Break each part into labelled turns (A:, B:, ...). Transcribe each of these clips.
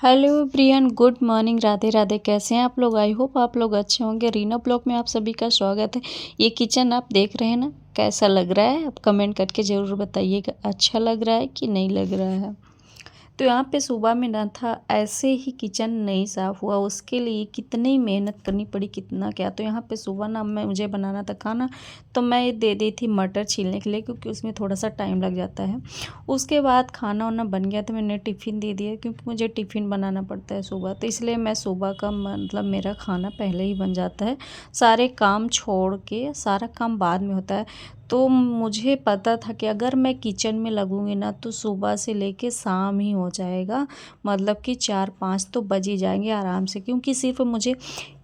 A: Hello prion, good morning, Radhe Radhe. कैसे हैं आप लोग? आई होप आप लोग अच्छे होंगे। रीना ब्लॉग में आप सभी का स्वागत है। ये किचन आप देख रहे हैं ना, कैसा लग रहा है? आप कमेंट करके ज़रूर बताइएगा, अच्छा लग रहा है कि नहीं लग रहा है। तो यहाँ पे सुबह में ना था, ऐसे ही किचन नहीं साफ़ हुआ, उसके लिए कितनी मेहनत करनी पड़ी, कितना क्या। तो यहाँ पे सुबह ना मुझे बनाना था खाना, तो मैं दे दी थी मटर छीलने के लिए, क्योंकि उसमें थोड़ा सा टाइम लग जाता है। उसके बाद खाना वाना बन गया तो मैंने टिफ़िन दे दिया, क्योंकि मुझे टिफ़िन बनाना पड़ता है सुबह, तो इसलिए मैं सुबह का मतलब मेरा खाना पहले ही बन जाता है। सारे काम छोड़ के, सारा काम बाद में होता है। तो मुझे पता था कि अगर मैं किचन में लगूँगी ना, तो सुबह से लेके शाम ही हो जाएगा, मतलब कि 4-5 तो बज ही जाएंगे आराम से, क्योंकि सिर्फ मुझे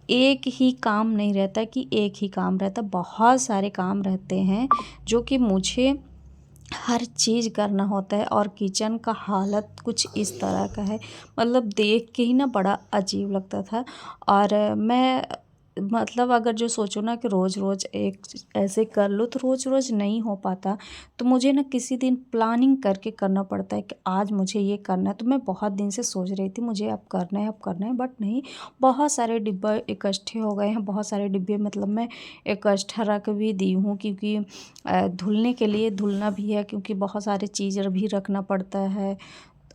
A: एक ही काम नहीं रहता कि एक ही काम रहता, बहुत सारे काम रहते हैं जो कि मुझे हर चीज़ करना होता है। और किचन का हालत कुछ इस तरह का है, मतलब देख के ही ना बड़ा अजीब लगता था। और मैं मतलब अगर जो सोचो ना कि रोज़ रोज़ एक ऐसे कर लो, तो रोज़ रोज़ नहीं हो पाता। तो मुझे ना किसी दिन प्लानिंग करके करना पड़ता है कि आज मुझे ये करना है। तो मैं बहुत दिन से सोच रही थी मुझे अब करना है, अब करना है, बट नहीं, बहुत सारे डिब्बे इकट्ठे हो गए हैं, बहुत सारे डिब्बे मतलब मैं इकट्ठा रख भी दी हूँ, क्योंकि धुलने के लिए धुलना भी है, क्योंकि बहुत सारे चीज़ भी रखना पड़ता है।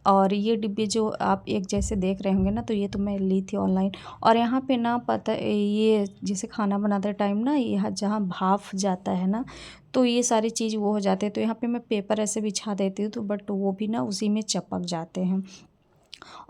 A: और ये डिब्बे जो आप एक जैसे देख रहे होंगे ना, तो ये तो मैं ली थी ऑनलाइन। और यहाँ पे ना पता ये जैसे खाना बनाते टाइम ना, यहाँ जहाँ भाप जाता है ना, तो ये सारी चीज़ वो हो जाते हैं। तो यहाँ पे मैं पेपर ऐसे बिछा देती हूँ, तो बट वो भी ना उसी में चिपक जाते हैं।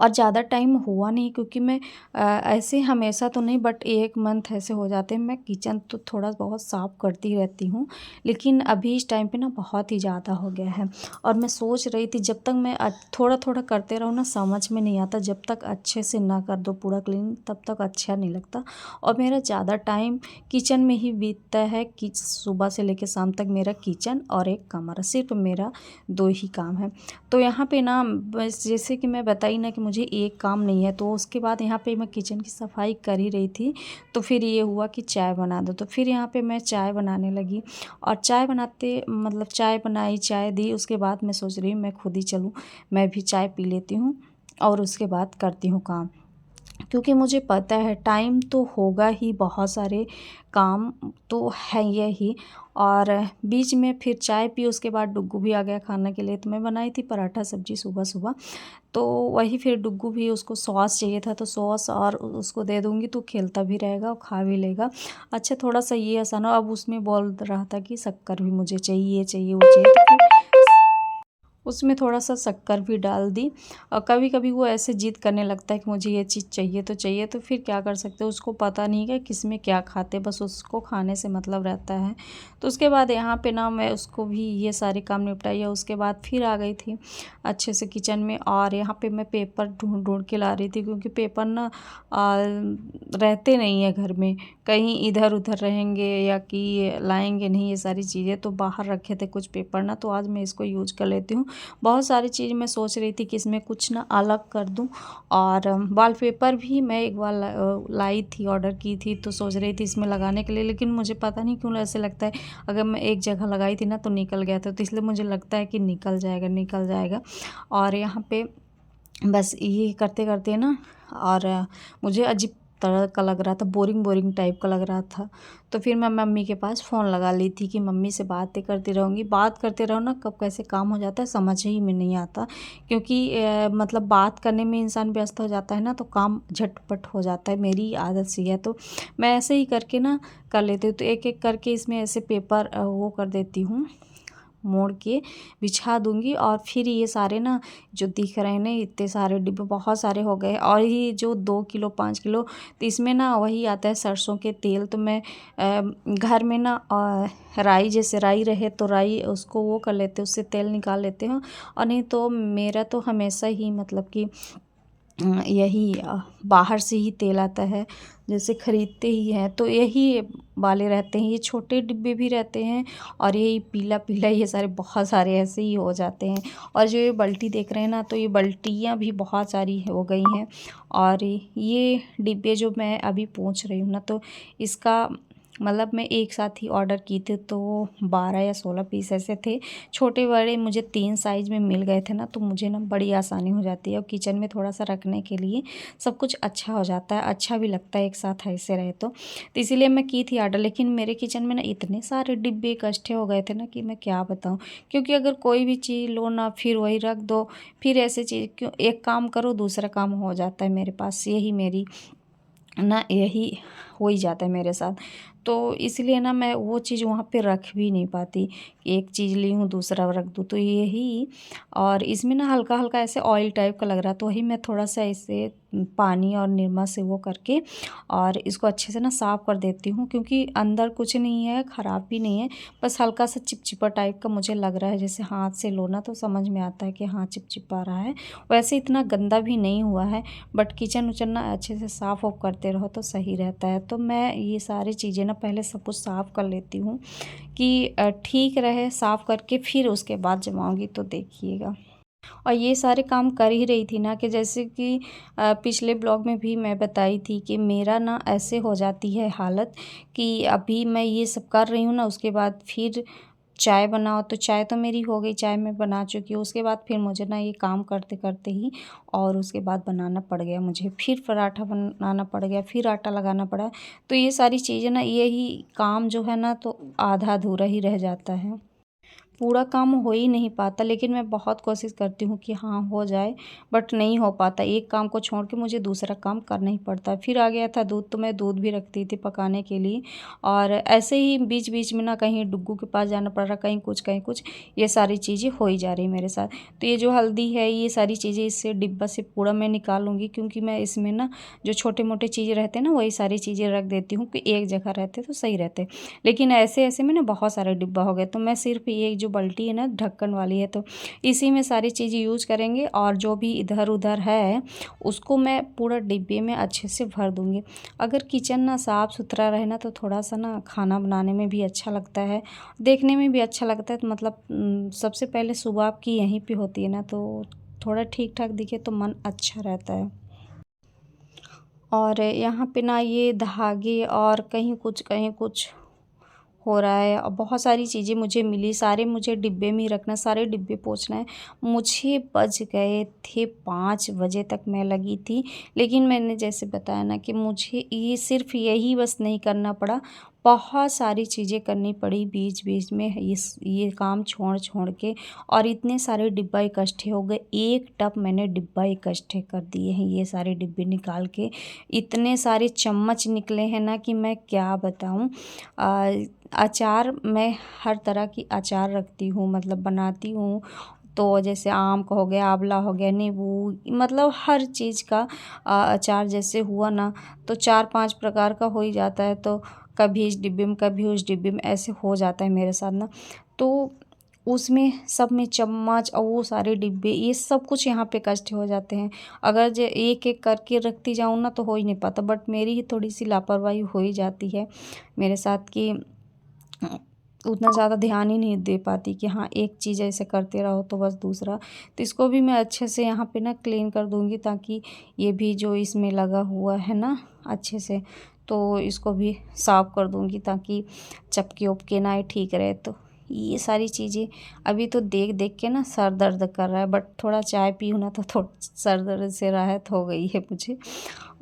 A: और ज़्यादा टाइम हुआ नहीं, क्योंकि मैं ऐसे हमेशा तो नहीं, बट 1 मंथ ऐसे हो जाते हैं। मैं किचन तो थोड़ा बहुत साफ़ करती रहती हूँ, लेकिन अभी इस टाइम पे ना बहुत ही ज़्यादा हो गया है। और मैं सोच रही थी जब तक मैं थोड़ा थोड़ा करते रहूँ ना, समझ में नहीं आता। जब तक अच्छे से ना कर दो पूरा क्लीन, तब तक अच्छा नहीं लगता। और मेरा ज़्यादा टाइम किचन में ही बीतता है, कि सुबह से लेकर शाम तक मेरा किचन और एक कमरा, सिर्फ मेरा 2 ही काम है। तो यहाँ पे ना बस जैसे कि मैं बताई ना कि मुझे एक काम नहीं है, तो उसके बाद यहाँ पे मैं किचन की सफाई कर ही रही थी, तो फिर ये हुआ कि चाय बना दो। तो फिर यहाँ पे मैं चाय बनाने लगी, और चाय बनाते मतलब चाय बनाई, चाय दी, उसके बाद मैं सोच रही हूँ मैं खुद ही चलूँ, मैं भी चाय पी लेती हूँ और उसके बाद करती हूँ काम। क्योंकि मुझे पता है टाइम तो होगा ही, बहुत सारे काम तो है यही। और बीच में फिर चाय पी, उसके बाद डुग्गू भी आ गया खाने के लिए। तो मैं बनाई थी पराठा सब्जी सुबह सुबह, तो वही फिर डुग्गू भी, उसको सॉस चाहिए था, तो सॉस और उसको दे दूँगी तो खेलता भी रहेगा और खा भी लेगा। अच्छा, थोड़ा सा ये आसान हो। अब उसमें बोल रहा था कि शक्कर भी मुझे चाहिए, ये चाहिए, वो चाहिए, तो फिर उसमें थोड़ा-सा शक्कर भी डाल दी। और कभी-कभी वो ऐसे ज़िद करने लगता है कि मुझे ये चीज़ चाहिए तो चाहिए, तो फिर क्या कर सकते हैं, उसको पता नहीं है किस में क्या खाते, बस उसको खाने से मतलब रहता है। तो उसके बाद यहाँ पे ना मैं उसको भी ये सारे काम निपटाई, और उसके बाद फिर आ गई थी अच्छे से किचन में। और यहाँ पे मैं पेपर ढूँढ-ढूँढ के ला रही थी, क्योंकि पेपर ना रहते नहीं है घर में, कहीं इधर-उधर रहेंगे या कि लाएँगे नहीं ये सारी चीज़ें। तो बाहर रखे थे कुछ पेपर ना, तो आज मैं इसको यूज़ कर लेती हूँ। बहुत सारी चीज़ मैं सोच रही थी कि इसमें कुछ ना अलग कर दूं। और वॉलपेपर भी मैं एक बार लाई थी, ऑर्डर की थी, तो सोच रही थी इसमें लगाने के लिए, लेकिन मुझे पता नहीं क्यों ऐसे लगता है अगर मैं एक जगह लगाई थी ना तो निकल गया था, तो इसलिए मुझे लगता है कि निकल जाएगा, निकल जाएगा। और यहाँ पे बस ये करते करते ना, और मुझे अजीब तरह का लग रहा था, बोरिंग बोरिंग टाइप का लग रहा था। तो फिर मैं मम्मी के पास फ़ोन लगा ली थी कि मम्मी से बातें करती रहूँगी। बात करते रहो ना, कब कैसे काम हो जाता है समझ ही में नहीं आता, क्योंकि मतलब बात करने में इंसान व्यस्त हो जाता है ना, तो काम झटपट हो जाता है। मेरी आदत सी है, तो मैं ऐसे ही करके ना कर लेती हूँ। तो एक एक करके इसमें ऐसे पेपर वो कर देती हूँ, मोड़ के बिछा दूँगी। और फिर ये सारे ना जो दिख रहे हैं ना, इतने सारे डिब्बे बहुत सारे हो गए। और ये जो 2 किलो 5 किलो, तो इसमें ना वही आता है सरसों के तेल। तो मैं घर में ना राई, जैसे राई रहे तो राई उसको वो कर लेते हैं, उससे तेल निकाल लेते हैं। और नहीं तो मेरा तो हमेशा ही मतलब कि यही बाहर से ही तेल आता है, जैसे ख़रीदते ही हैं तो यही वाले रहते हैं। ये छोटे डिब्बे भी रहते हैं, और यही पीला पीला ये सारे बहुत सारे ऐसे ही हो जाते हैं। और जो ये बाल्टी देख रहे हैं ना, तो ये बाल्टियाँ भी बहुत सारी हो गई हैं। और ये डिब्बे जो मैं अभी पोंछ रही हूँ ना, तो इसका मतलब मैं एक साथ ही ऑर्डर की थी तो 12 या 16 पीस ऐसे थे। छोटे बड़े मुझे 3 साइज़ में मिल गए थे ना, तो मुझे ना बड़ी आसानी हो जाती है और किचन में थोड़ा-सा रखने के लिए सब कुछ अच्छा हो जाता है, अच्छा भी लगता है एक साथ ऐसे रहे तो इसीलिए मैं की थी ऑर्डर। लेकिन मेरे किचन में ना इतने सारे डिब्बे इकट्ठे हो गए थे ना कि मैं क्या बताऊँ। क्योंकि अगर कोई भी चीज़ लो ना फिर वही रख दो, फिर ऐसे चीज़ क्यों, एक काम करो दूसरा काम हो जाता है मेरे पास, यही हो ही जाता है मेरे साथ। तो इसलिए ना मैं वो चीज़ वहाँ पे रख भी नहीं पाती, एक चीज़ ली हूँ दूसरा रख दूँ तो यही। और इसमें ना हल्का-हल्का ऐसे ऑयल टाइप का लग रहा, तो वही मैं थोड़ा-सा ऐसे पानी और निरमा से वो करके और इसको अच्छे से ना साफ़ कर देती हूँ, क्योंकि अंदर कुछ नहीं है, ख़राब भी नहीं है, बस हल्का-सा चिपचिपा टाइप का मुझे लग रहा है। जैसे हाथ से लो ना तो समझ में आता है कि हाँ, चिपचिपा रहा है। वैसे इतना गंदा भी नहीं हुआ है, बट किचन-विचन ना अच्छे से साफ़-वाफ़ करते रहो तो सही रहता है। तो मैं ये सारी चीज़ें ना पहले सब कुछ साफ़ कर लेती हूँ कि ठीक रहे, साफ़ करके फिर उसके बाद जमाऊँगी तो देखिएगा। और ये सारे काम कर ही रही थी ना कि जैसे कि पिछले ब्लॉग में भी मैं बताई थी कि मेरा ना ऐसे हो जाती है हालत कि अभी मैं ये सब कर रही हूँ ना, उसके बाद फिर चाय बनाओ, तो चाय तो मेरी हो गई, चाय मैं बना चुकी हूँ। उसके बाद फिर मुझे ना ये काम करते-करते ही और उसके बाद बनाना पड़ गया मुझे, फिर पराठा बनाना पड़ गया, फिर आटा लगाना पड़ा। तो ये सारी चीज़ें ना, यही काम जो है ना तो आधा अधूरा ही रह जाता है। पूरा काम हो ही नहीं पाता, लेकिन मैं बहुत कोशिश करती हूँ कि हाँ हो जाए, बट नहीं हो पाता। एक काम को छोड़ के मुझे दूसरा काम करना ही पड़ता है। फिर आ गया था दूध, तो मैं दूध भी रखती थी पकाने के लिए और ऐसे ही बीच बीच में ना कहीं डुग्गू के पास जाना पड़ रहा, कहीं कुछ ये सारी चीज़ें हो ही जा रही मेरे साथ। तो ये जो हल्दी है, ये सारी चीज़ें इससे डिब्बा से पूरा मैं निकालूंगी, क्योंकि मैं इसमें ना जो छोटे मोटे चीज़ें रहते हैं ना, वही सारी चीज़ें रख देती हूँ कि एक जगह रहते तो सही रहते। लेकिन ऐसे ऐसे में ना बहुत सारे डिब्बा हो गए, तो मैं सिर्फ ये जो बाल्टी है ना ढक्कन वाली है, तो इसी में सारी चीज़ें यूज करेंगे और जो भी इधर उधर है उसको मैं पूरा डिब्बे में अच्छे से भर दूँगी। अगर किचन ना साफ़ सुथरा रहे ना तो थोड़ा सा ना खाना बनाने में भी अच्छा लगता है, देखने में भी अच्छा लगता है। तो मतलब सबसे पहले सुबह आपकी यहीं पे होती है ना, तो थोड़ा ठीक ठाक दिखे तो मन अच्छा रहता है। और यहाँ पे ना ये धागे और कहीं कुछ हो रहा है और बहुत सारी चीज़ें मुझे मिली, सारे मुझे डिब्बे में ही रखना, सारे डिब्बे पोंछना है। मुझे बज गए थे 5 बजे तक मैं लगी थी, लेकिन मैंने जैसे बताया ना कि मुझे ये सिर्फ़ यही बस नहीं करना पड़ा, बहुत सारी चीज़ें करनी पड़ी बीच-बीच में ये काम छोड़-छोड़ के और इतने सारे डिब्बा इकट्ठे हो गए। एक टब मैंने डिब्बा इकट्ठे कर दिए हैं, ये सारे डिब्बे निकाल के। इतने सारे चम्मच निकले हैं ना कि मैं क्या बताऊँ। अचार मैं हर तरह की अचार रखती हूँ, मतलब बनाती हूँ। तो जैसे आम का हो गया, आंवला हो गया, नींबू, मतलब हर चीज़ का अचार जैसे हुआ ना तो 4-5 प्रकार का हो ही जाता है। तो कभी इस डिब्बे में कभी उस डिब्बे में ऐसे हो जाता है मेरे साथ ना। तो उसमें सब में चम्मच और वो सारे डिब्बे ये सब कुछ यहाँ पे इकट्ठे हो जाते हैं। अगर जो एक-एक करके रखती जाऊँ ना तो हो ही नहीं पाता, बट मेरी ही थोड़ी-सी लापरवाही हो ही जाती है मेरे साथ कि उतना ज़्यादा ध्यान ही नहीं दे पाती कि हाँ, एक चीज़ ऐसे करते रहो तो बस दूसरा। तो इसको भी मैं अच्छे से यहाँ पे ना क्लीन कर दूँगी, ताकि ये भी जो इसमें लगा हुआ है ना अच्छे से, तो इसको भी साफ़ कर दूँगी ताकि चपके-वपके ना आए, ठीक रहे। तो ये सारी चीज़ें अभी तो देख-देख के ना सर दर्द कर रहा है, बट थोड़ा चाय पी हूँ ना तो सर दर्द से राहत हो गई है मुझे।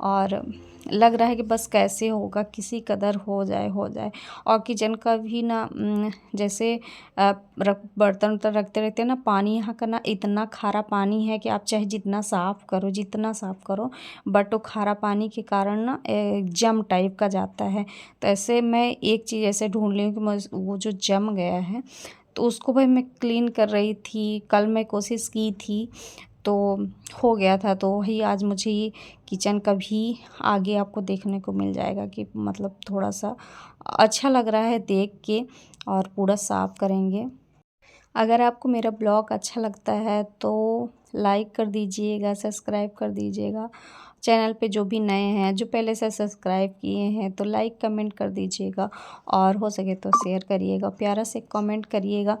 A: और लग रहा है कि बस कैसे होगा, किसी कदर हो जाए। और किचन का भी ना जैसे बर्तन वर्तन रखते रहते हैं ना, पानी यहाँ का ना इतना खारा पानी है कि आप चाहे जितना साफ़ करो, बट वो खारा पानी के कारण ना जम टाइप का जाता है। तो ऐसे मैं एक चीज़ ऐसे ढूंढ ली हूँ कि वो जो जम गया है तो उसको भाई मैं क्लीन कर रही थी, कल मैं कोशिश की थी तो हो गया था। तो वही आज मुझे ये किचन का भी आगे आपको देखने को मिल जाएगा कि मतलब थोड़ा-सा अच्छा लग रहा है देख के, और पूरा साफ़ करेंगे। अगर आपको मेरा ब्लॉग अच्छा लगता है तो लाइक कर दीजिएगा, सब्सक्राइब कर दीजिएगा। चैनल पे जो भी नए हैं, जो पहले से सब्सक्राइब किए हैं तो लाइक कमेंट कर दीजिएगा और हो सके तो शेयर करिएगा, प्यारा से कमेंट करिएगा।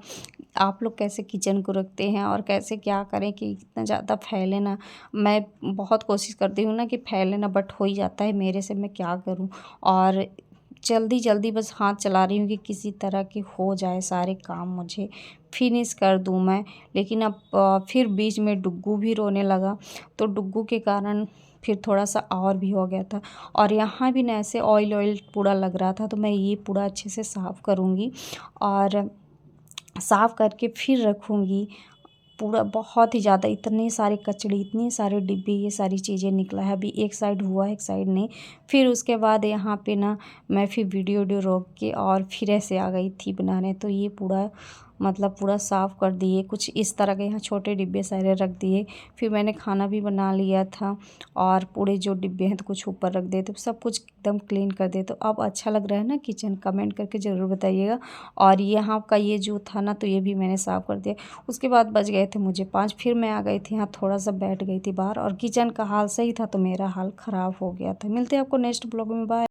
A: आप लोग कैसे किचन को रखते हैं और कैसे क्या करें कि इतना ज़्यादा फैले ना। मैं बहुत कोशिश करती हूँ ना कि फैले ना, बट हो ही जाता है मेरे से, मैं क्या करूँ। और जल्दी जल्दी बस हाथ चला रही हूँ कि किसी तरह के हो जाए सारे काम, मुझे फिनिश कर दूँ मैं। लेकिन अब फिर बीच में डुग्गू भी रोने लगा, तो डुग्गू के कारण फिर थोड़ा सा और भी हो गया था। और यहाँ भी ना ऐसे ऑयल ऑयल पूरा लग रहा था, तो मैं ये पूरा अच्छे से साफ़ करूँगी और साफ़ करके फिर रखूँगी। पूरा बहुत ही ज़्यादा इतने सारे कचड़े, इतने सारे डिब्बे, ये सारी चीज़ें निकला है। अभी एक साइड हुआ, एक साइड नहीं। फिर उसके बाद यहाँ पे ना मैं फिर वीडियो रोक के और फिर ऐसे आ गई थी बनाने। तो ये पूरा मतलब पूरा साफ़ कर दिए, कुछ इस तरह के यहाँ छोटे डिब्बे सारे रख दिए। फिर मैंने खाना भी बना लिया था और पूरे जो डिब्बे हैं तो कुछ ऊपर रख दिए, तो सब कुछ एकदम क्लीन कर दिए। तो अब अच्छा लग रहा है ना किचन, कमेंट करके ज़रूर बताइएगा। और यहाँ का ये जो था ना, तो ये भी मैंने साफ़ कर दिया। उसके बाद बज गए थे मुझे 5, फिर मैं आ गई थी यहाँ, थोड़ा सा बैठ गई थी बाहर, और किचन का हाल सही था तो मेरा हाल ख़राब हो गया था। मिलते हैं आपको नेक्स्ट ब्लॉग में, बाय।